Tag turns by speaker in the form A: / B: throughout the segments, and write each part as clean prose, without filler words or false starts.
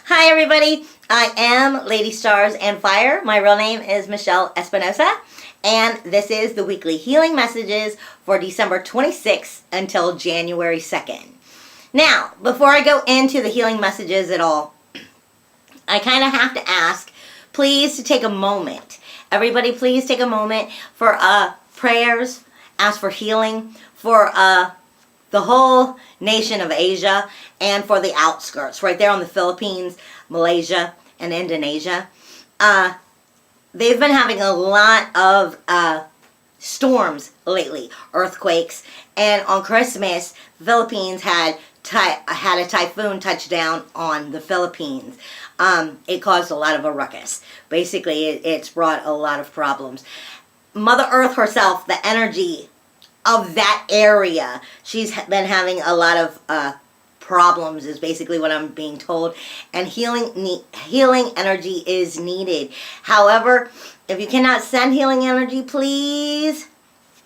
A: Hi everybody, I am Lady Stars and Fire. My real name is Michelle Espinosa, and this is the weekly healing messages for December 26th until January 2nd. Now, before I go into the healing messages at all, I kind of have to ask, please to take a moment. Everybody, please take a moment for prayers, ask for healing for the whole nation of Asia and for the outskirts, right there on the Philippines, Malaysia, and Indonesia. They've been having a lot of storms lately, earthquakes, and on Christmas, the Philippines had a typhoon touch down on the Philippines. It caused a lot of a ruckus. Basically, it's brought a lot of problems. Mother Earth herself, the energy of that area, she's been having a lot of problems, is basically what I'm being told, and healing energy is needed. However, if you cannot send healing energy, please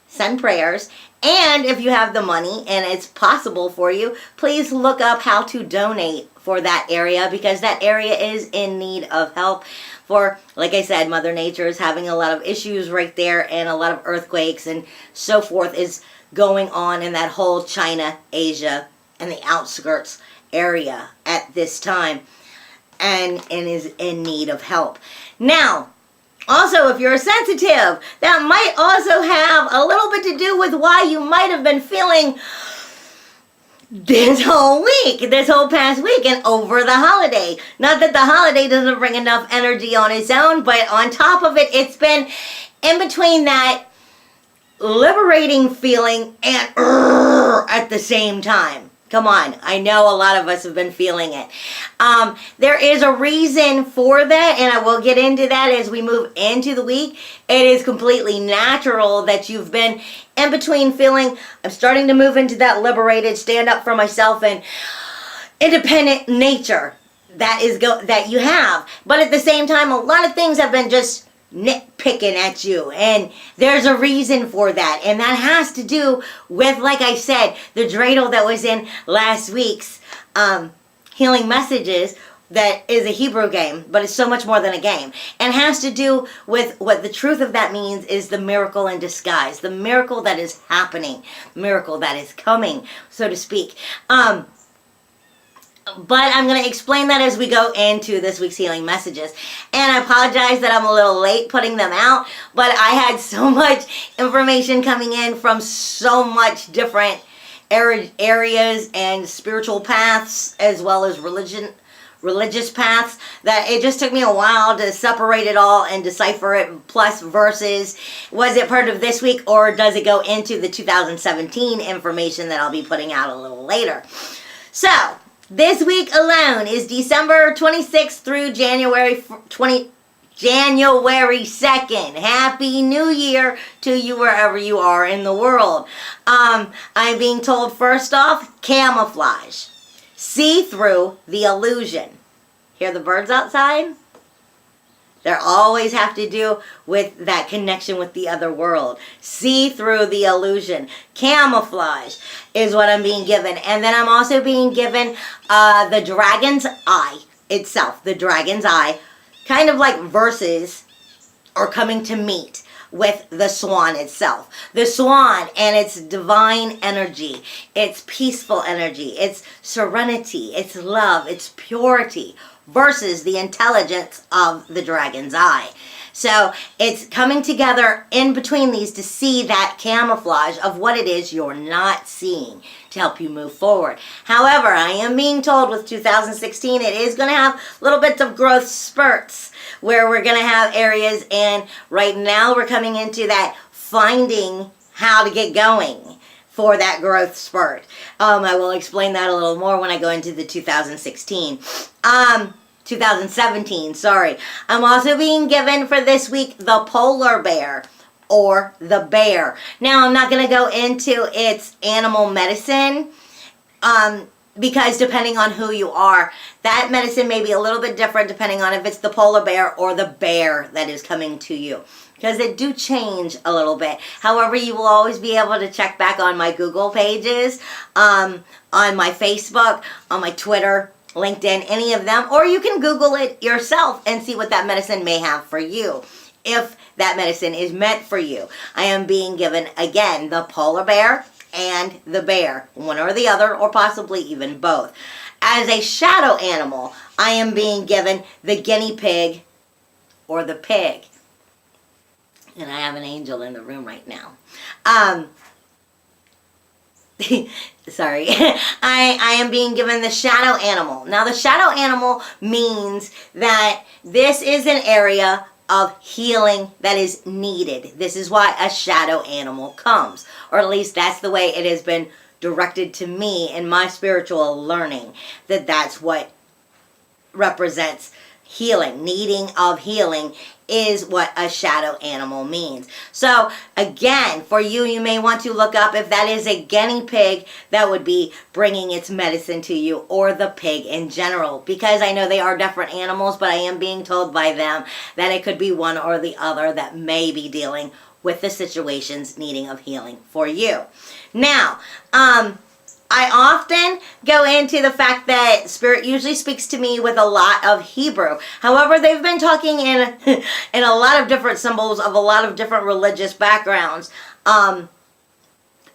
A: send prayers. And if you have the money and it's possible for you, please look up how to donate for that area, because that area is in need of help. For, like I said, Mother Nature is having a lot of issues right there, and a lot of earthquakes and so forth is going on in that whole China, Asia, and the outskirts area at this time, and is in need of help. Now, also, if you're sensitive, that might also have a little bit to do with why you might have been feeling this whole week, this whole past week, and over the holiday. Not that the holiday doesn't bring enough energy on its own, but on top of it, it's been in between that liberating feeling and at the same time. Come on, I know a lot of us have been feeling it. There is a reason for that, and I will get into that as we move into the week. It is completely natural that you've been in between feeling, I'm starting to move into that liberated, stand up for myself, and independent nature that you have. But at the same time, a lot of things have been just nitpicking at you, and there's a reason for that, and that has to do with, like I said, the dreidel that was in last week's healing messages. That is a Hebrew game, but it's so much more than a game, and has to do with what the truth of that means is the miracle in disguise, the miracle that is happening, the miracle that is coming, so to speak. But I'm going to explain that as we go into this week's healing messages. And I apologize that I'm a little late putting them out, but I had so much information coming in from so much different areas and spiritual paths, as well as religious paths, that it just took me a while to separate it all and decipher it, plus verses. Was it part of this week, or does it go into the 2017 information that I'll be putting out a little later? So, this week alone is December 26th through January 2nd. Happy New Year to you wherever you are in the world. I'm being told, first off, camouflage. See through the illusion. Hear the birds outside? They always have to do with that connection with the other world. See through the illusion. Camouflage is what I'm being given. And then I'm also being given the dragon's eye itself. The dragon's eye. Kind of like verses are coming to meet with the swan itself. The swan and its divine energy, its peaceful energy, its serenity, its love, its purity, versus the intelligence of the dragon's eye. So it's coming together in between these to see that camouflage of what it is you're not seeing to help you move forward. However, I am being told with 2016 it is going to have little bits of growth spurts where we're going to have areas, and right now we're coming into that finding how to get going for that growth spurt. I will explain that a little more when I go into the 2017, sorry. I'm also being given for this week the polar bear, or the bear. Now, I'm not going to go into its animal medicine, because depending on who you are, that medicine may be a little bit different depending on if it's the polar bear or the bear that is coming to you, because they do change a little bit. However, you will always be able to check back on my Google pages, on my Facebook, on my Twitter, LinkedIn, any of them, or you can Google it yourself and see what that medicine may have for you, if that medicine is meant for you. I am being given, again, the polar bear and the bear, one or the other, or possibly even both. As a shadow animal, I am being given the guinea pig or the pig. And I have an angel in the room right now. Sorry. I am being given the shadow animal. Now, the shadow animal means that this is an area of healing that is needed. This is why a shadow animal comes. Or at least that's the way it has been directed to me in my spiritual learning. That's what represents healing. Needing of healing is what a shadow animal means. So again, for you, you may want to look up if that is a guinea pig that would be bringing its medicine to you, or the pig in general, because I know they are different animals, but I am being told by them that it could be one or the other that may be dealing with the situations needing of healing for you. Now, I often go into the fact that Spirit usually speaks to me with a lot of Hebrew. However, they've been talking in a lot of different symbols of a lot of different religious backgrounds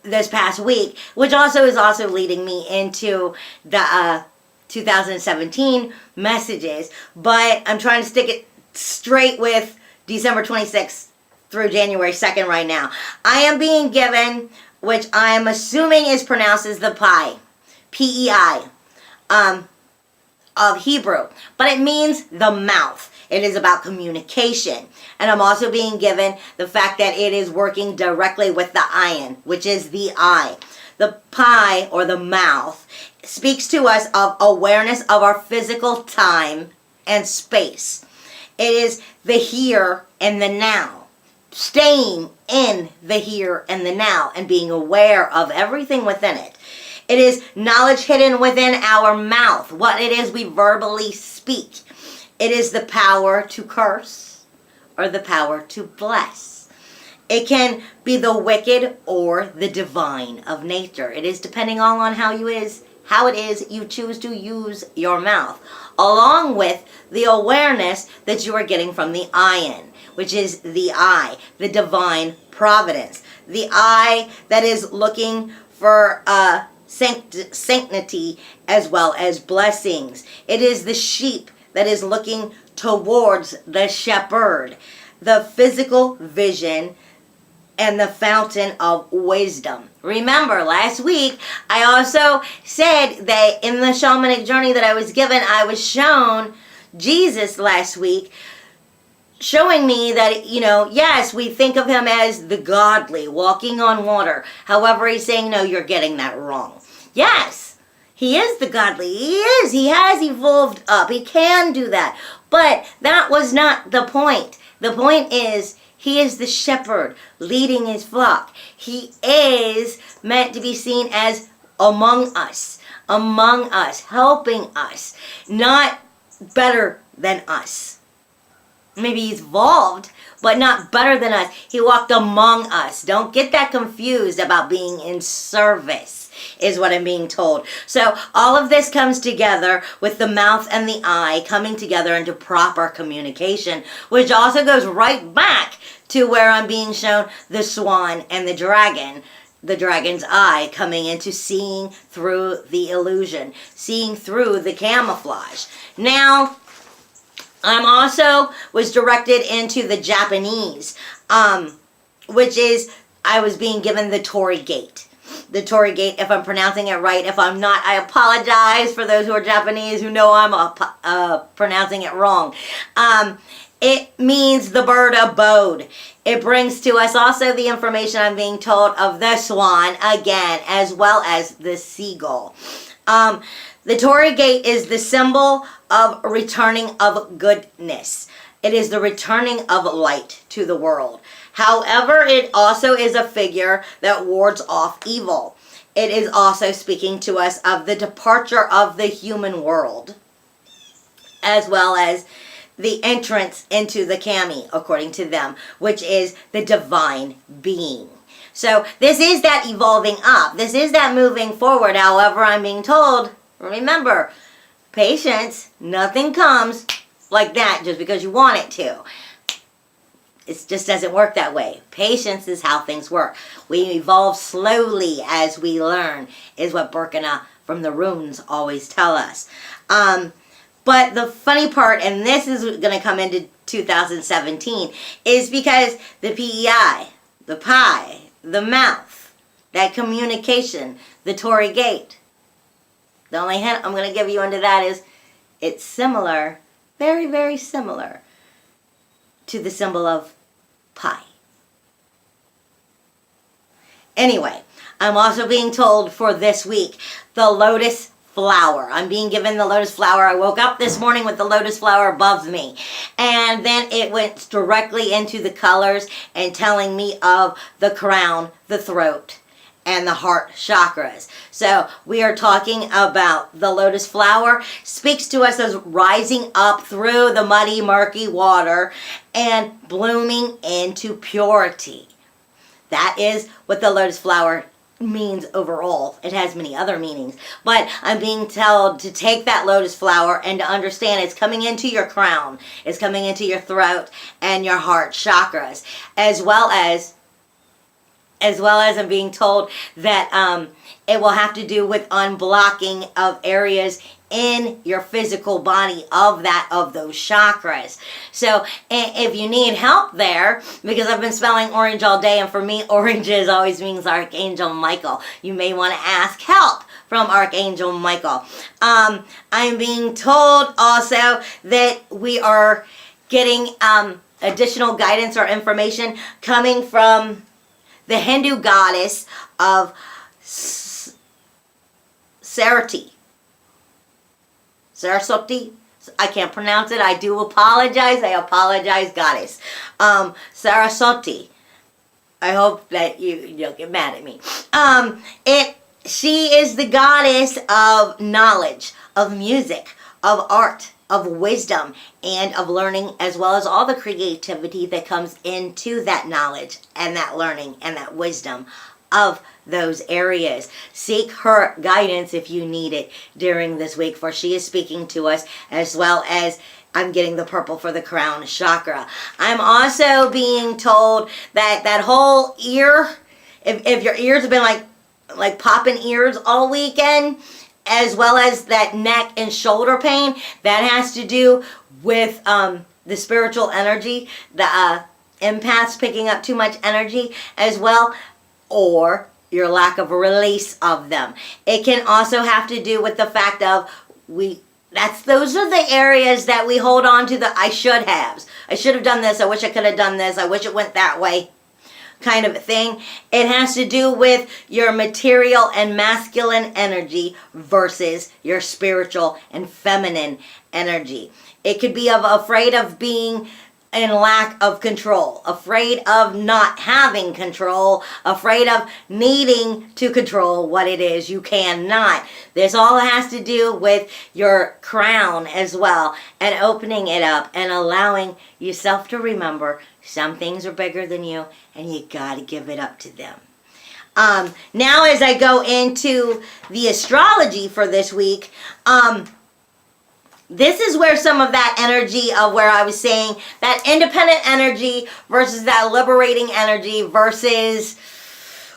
A: this past week, which also is also leading me into the 2017 messages. But I'm trying to stick it straight with December 26th through January 2nd right now. I am being given, which I am assuming is pronounced as the pi, P-E-I, of Hebrew. But it means the mouth. It is about communication. And I'm also being given the fact that it is working directly with the ayin, which is the eye. The pi, or the mouth, speaks to us of awareness of our physical time and space. It is the here and the now. Staying in the here and the now and being aware of everything within it. It is knowledge hidden within our mouth, what it is we verbally speak. It is the power to curse or the power to bless. It can be the wicked or the divine of nature. It is depending all on how it is you choose to use your mouth, along with the awareness that you are getting from the ayin, which is the eye, the divine providence. The eye that is looking for sanctity as well as blessings. It is the sheep that is looking towards the shepherd. The physical vision and the fountain of wisdom. Remember, last week, I also said that in the shamanic journey that I was given, I was shown Jesus last week, showing me that, yes, we think of him as the godly, walking on water. However, he's saying, no, you're getting that wrong. Yes, he is the godly. He is. He has evolved up. He can do that. But that was not the point. The point is, he is the shepherd leading his flock. He is meant to be seen as among us, helping us, not better than us. Maybe he's evolved, but not better than us. He walked among us. Don't get that confused about being in service, is what I'm being told. So all of this comes together with the mouth and the eye coming together into proper communication, which also goes right back to where I'm being shown the swan and the dragon's eye coming into seeing through the illusion, seeing through the camouflage. Now, I'm also was directed into the Japanese, which is, I was being given the Torii Gate. The Torii Gate, if I'm pronouncing it right. If I'm not, I apologize for those who are Japanese who know I'm pronouncing it wrong. It means the bird abode. It brings to us also the information I'm being told of the swan, again, as well as the seagull. The Torii Gate is the symbol of returning of goodness. It is the returning of light to the world. However, it also is a figure that wards off evil. It is also speaking to us of the departure of the human world, as well as the entrance into the kami, according to them, which is the divine being. So this is that evolving up. This is that moving forward. However, I'm being told, remember, Patience, nothing comes like that just because you want it to. It just doesn't work that way. Patience is how things work. We evolve slowly as we learn, is what Burkina from the runes always tell us. But the funny part, and this is going to come into 2017, is because the PEI, the pie, the mouth, that communication, the Tory gate. The only hint I'm going to give you into that is it's similar, very, very similar to the symbol of pi. Anyway, I'm also being told for this week, the lotus flower. I'm being given the lotus flower. I woke up this morning with the lotus flower above me. And then it went directly into the colors and telling me of the crown, the throat, and the heart chakras. So we are talking about the lotus flower. Speaks to us as rising up through the muddy, murky water and blooming into purity. That is what the lotus flower means overall. It has many other meanings, but I'm being told to take that lotus flower and to understand it's coming into your crown, it's coming into your throat and your heart chakras, as well as I'm being told that it will have to do with unblocking of areas in your physical body of those chakras. So if you need help there, because I've been spelling orange all day, and for me oranges always means Archangel Michael, you may want to ask help from Archangel Michael. I'm being told also that we are getting additional guidance or information coming from the Hindu goddess of Saraswati. I can't pronounce it. I do apologize. I apologize, goddess. Saraswati. I hope that you don't get mad at me. She is the goddess of knowledge, of music, of art, of wisdom, and of learning, as well as all the creativity that comes into that knowledge and that learning and that wisdom of those areas. Seek her guidance if you need it during this week, for she is speaking to us, as well as I'm getting the purple for the crown chakra. I'm also being told that that whole ear, if your ears have been like popping ears all weekend, as well as that neck and shoulder pain, that has to do with the spiritual energy, the empaths picking up too much energy as well, or your lack of a release of them. It can also have to do with the fact of those are the areas that we hold on to, the I should haves. I should have done this. I wish I could have done this. I wish it went that way kind of thing. It has to do with your material and masculine energy versus your spiritual and feminine energy. It could be afraid of being in lack of control, afraid of not having control, afraid of needing to control what it is you cannot. This all has to do with your crown as well, and opening it up and allowing yourself to remember some things are bigger than you, and you gotta give it up to them. Now as I go into the astrology for this week, this is where some of that energy of where I was saying that independent energy versus that liberating energy versus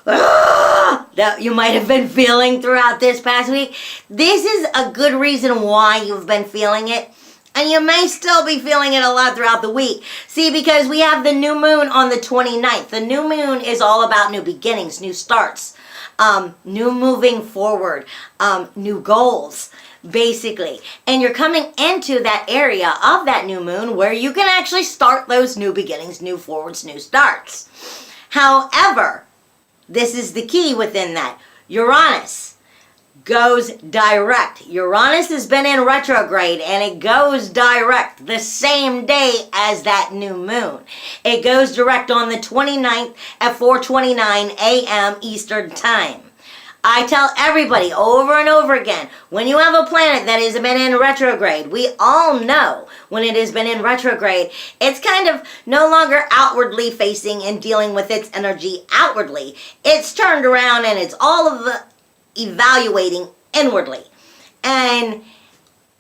A: that you might have been feeling throughout this past week. This is a good reason why you've been feeling it. And you may still be feeling it a lot throughout the week. See, because we have the new moon on the 29th. The new moon is all about new beginnings, new starts, new moving forward, new goals, basically. And you're coming into that area of that new moon where you can actually start those new beginnings, new forwards, new starts. However, this is the key within that. Uranus goes direct. Uranus has been in retrograde, and it goes direct the same day as that new moon. It goes direct on the 29th at 4:29 a.m. Eastern Time. I tell everybody over and over again, when you have a planet that has been in retrograde, we all know when it has been in retrograde, it's kind of no longer outwardly facing and dealing with its energy outwardly. It's turned around and it's all of the evaluating inwardly. And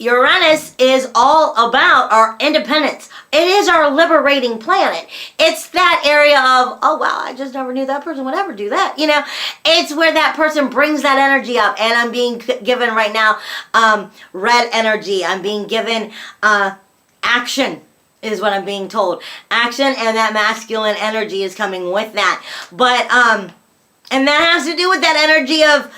A: Uranus is all about our independence. It is our liberating planet. It's that area of, oh wow, I just never knew that person would ever do that. You know, it's where that person brings that energy up. And I'm being given right now red energy. I'm being given action is what I'm being told. Action, and that masculine energy is coming with that. But, and that has to do with that energy of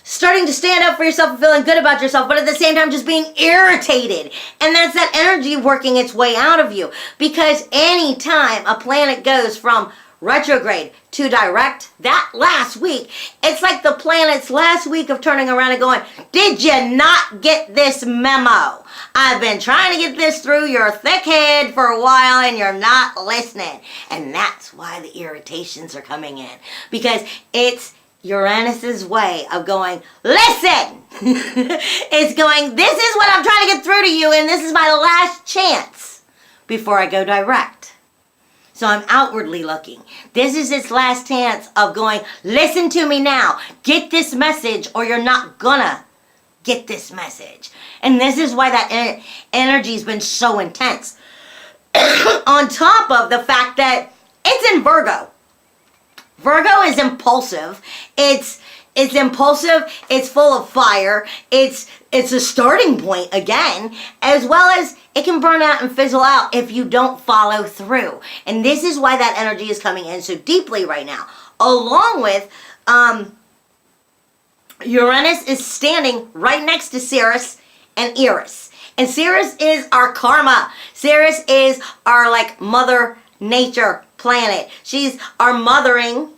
A: starting to stand up for yourself and feeling good about yourself, but at the same time just being irritated. And that's that energy working its way out of you. Because anytime a planet goes from retrograde to direct, that last week, it's like the planet's last week of turning around and going, did you not get this memo? I've been trying to get this through your thick head for a while and you're not listening. And that's why the irritations are coming in. Because it's Uranus's way of going, listen! It's going, this is what I'm trying to get through to you, and this is my last chance before I go direct. So I'm outwardly looking. This is its last chance of going, listen to me now. Get this message or you're not gonna get this message. And this is why that energy's been so intense. On top of the fact that it's in Virgo. Virgo is impulsive. It's impulsive. It's full of fire. It's a starting point again, as well as it can burn out and fizzle out if you don't follow through. And this is why that energy is coming in so deeply right now. Along with Uranus is standing right next to Ceres and Eris. And Ceres is our karma. Ceres is our Mother Nature planet. She's our mothering,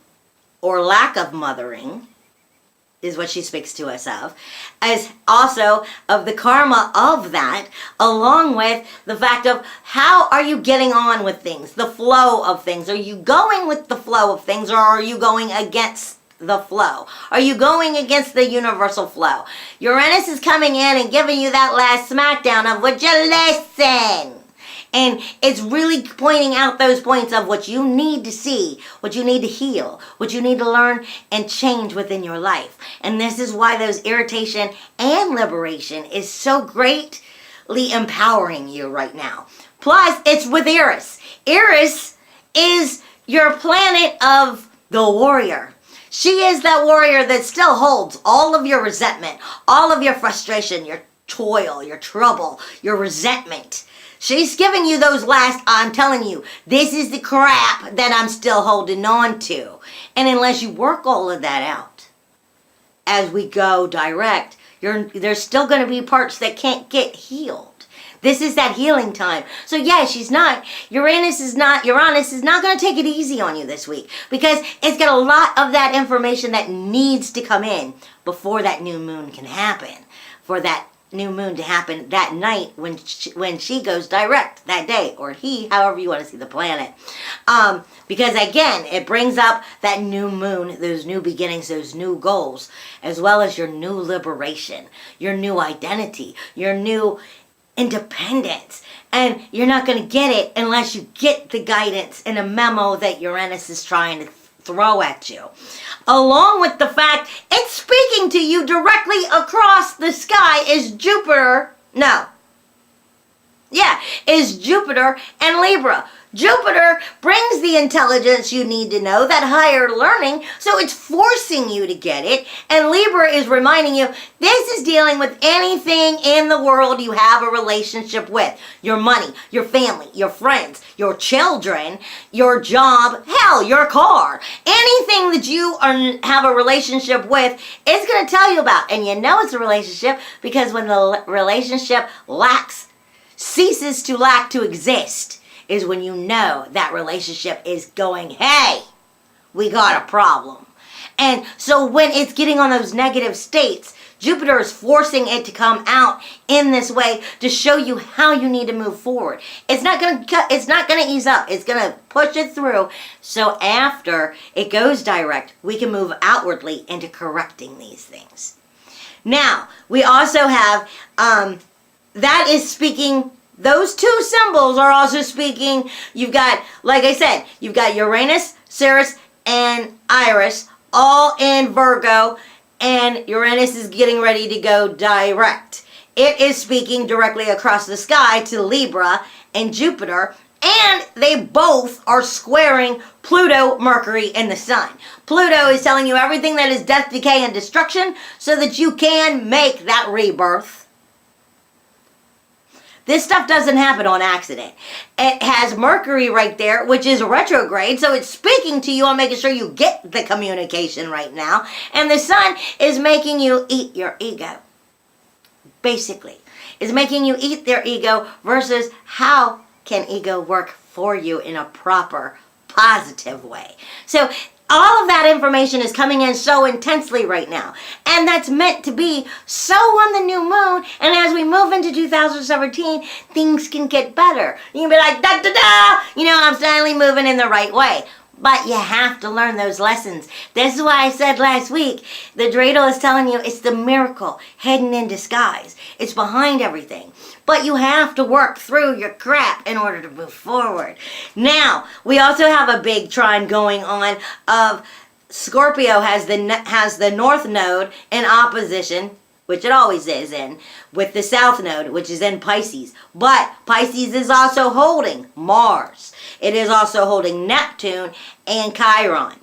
A: or lack of mothering, is what she speaks to us of, as also of the karma of that, along with the fact of how are you getting on with things, the flow of things. Are you going with the flow of things, or are you going against the flow? Are you going against the universal flow? Uranus is coming in and giving you that last smackdown of, would you listen? And it's really pointing out those points of what you need to see, what you need to heal, what you need to learn and change within your life. And this is why those irritation and liberation is so greatly empowering you right now. Plus, it's with Eris. Eris is your planet of the warrior. She is that warrior that still holds all of your resentment, all of your frustration, your toil, your trouble, your resentment. She's giving you those last, I'm telling you, this is the crap that I'm still holding on to. And unless you work all of that out, as we go direct, there's still going to be parts that can't get healed. This is that healing time. So yeah, Uranus is not going to take it easy on you this week, because it's got a lot of that information that needs to come in before that new moon can happen. For that new moon to happen that night when she goes direct that day, or he, however you want to see the planet. Because again, it brings up that new moon, those new beginnings, those new goals, as well as your new liberation, your new identity, your new independence. And you're not going to get it unless you get the guidance and a memo that Uranus is trying to throw at you. Along with the fact it's speaking to you directly across the sky is Jupiter. No. Yeah, is Jupiter and Libra. Jupiter brings the intelligence you need to know, that higher learning, so it's forcing you to get it. And Libra is reminding you, this is dealing with anything in the world you have a relationship with. Your money, your family, your friends, your children, your job, hell, your car. Anything that you have a relationship with, it's going to tell you about. And you know it's a relationship because when the relationship ceases to lack to exist, is when you know that relationship is going, hey, we got a problem. And so when it's getting on those negative states, Jupiter is forcing it to come out in this way to show you how you need to move forward. It's not going to ease up. It's going to push it through. So after it goes direct, we can move outwardly into correcting these things. Now, we also have, that is speaking. Those two symbols are also speaking. You've got, like I said, you've got Uranus, Ceres, and Iris all in Virgo, and Uranus is getting ready to go direct. it is speaking directly across the sky to Libra and Jupiter, and they both are squaring Pluto, Mercury, and the Sun. Pluto is telling you everything that is death, decay, and destruction so that you can make that rebirth. This stuff doesn't happen on accident. It has Mercury right there, which is retrograde, so it's speaking to you on making sure you get the communication right now. And the Sun is making you eat your ego. Basically, is making you eat their ego versus how can ego work for you in a proper, positive way. So all of that information is coming in so intensely right now. And that's meant to be so on the new moon. And as we move into 2017, things can get better. You can be like, da da da, I'm finally moving in the right way. But you have to learn those lessons. This is why I said last week, the dreidel is telling you it's the miracle hidden in disguise. It's behind everything. But you have to work through your crap in order to move forward. Now, we also have a big trine going on of Scorpio has the North Node in opposition, which it always is in, with the South Node, which is in Pisces. But Pisces is also holding Mars. It is also holding Neptune and Chiron.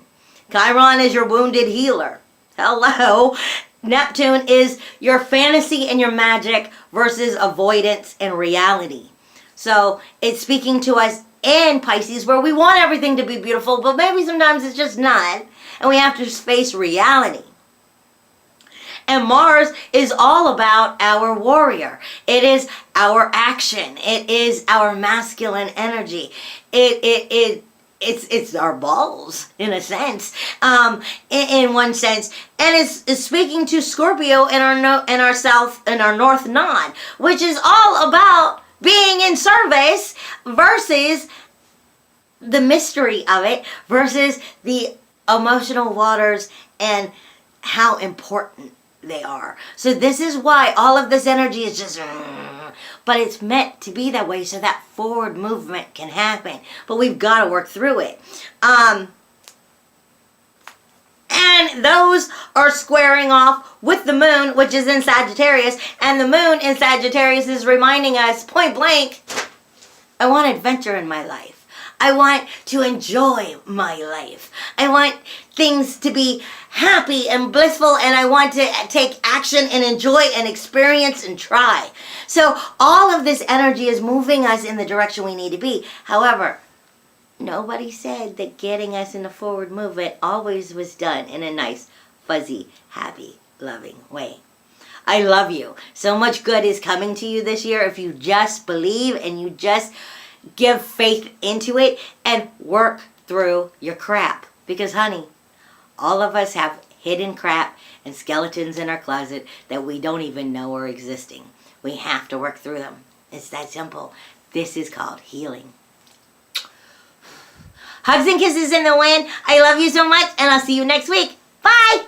A: Chiron is your wounded healer. Hello. Neptune is your fantasy and your magic versus avoidance and reality. So it's speaking to us in Pisces where we want everything to be beautiful, but maybe sometimes it's just not. And we have to face reality. And Mars is all about our warrior. It is our action. It is our masculine energy. It's our balls, in a sense, in one sense, and it's speaking to Scorpio in our south and our north node, which is all about being in service versus the mystery of it, versus the emotional waters and how important they are. So this is why all of this energy is just, but it's meant to be that way so that forward movement can happen. But we've got to work through it. And those are squaring off with the moon, which is in Sagittarius. And the moon in Sagittarius is reminding us, point blank, I want adventure in my life. I want to enjoy my life. I want things to be happy and blissful, and I want to take action and enjoy and experience and try. So all of this energy is moving us in the direction we need to be. However, nobody said that getting us in the forward movement always was done in a nice, fuzzy, happy, loving way. I love you. So much good is coming to you this year if you just believe and you just give faith into it and work through your crap. Because, honey, all of us have hidden crap and skeletons in our closet that we don't even know are existing. We have to work through them. It's that simple. This is called healing. Hugs and kisses in the wind. I love you so much, and I'll see you next week. Bye!